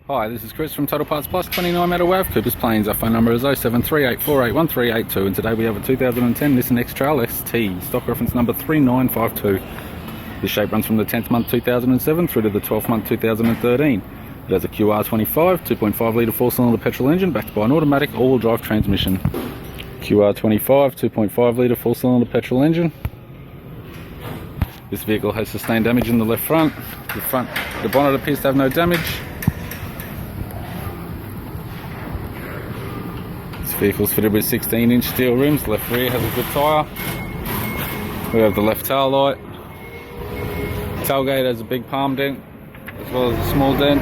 Hi, this is Chris from Total Parts Plus, 29 Meadow Ave, Coopers Plains. Our phone number is 0738481382, and today we have a 2010 Nissan X-Trail ST, stock reference number 3952. This shape runs from the 10th month 2007 through to the 12th month 2013. It has a QR25 2.5 litre 4-cylinder petrol engine backed by an automatic all-wheel drive transmission. QR25 2.5 litre 4-cylinder petrol engine. This vehicle has sustained damage in the left front. The bonnet appears to have no damage. This vehicle is fitted with 16-inch steel rims. Left rear has a good tyre. We have the left tail light. Tailgate has a big palm dent as well as a small dent.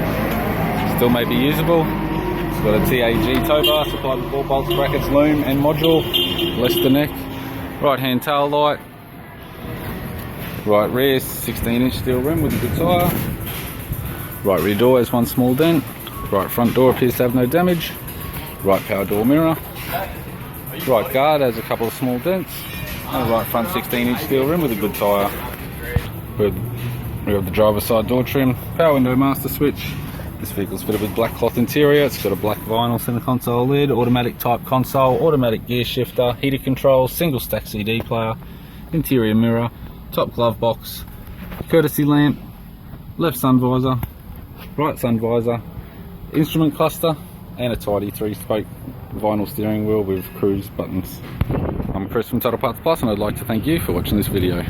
Still may be usable. It's got a TAG tow bar supplied with ball bolts, brackets, loom and module. Leicester neck. Right hand tail light. Right rear 16-inch steel rim with a good tyre. Right rear door has one small dent. Right front door appears to have no damage. Right power door mirror. Right guard has a couple of small dents. And right front 16-inch steel rim with a good tyre. We have the driver's side door trim, power window master switch. This vehicle is fitted with black cloth interior. It's got a black vinyl center console lid, automatic type console, automatic gear shifter, heater control, single stack CD player, interior mirror, top glove box, courtesy lamp, left sun visor, right sun visor, instrument cluster, and a tidy 3-spoke vinyl steering wheel with cruise buttons. I'm Chris from Total Parts Plus, and I'd like to thank you for watching this video.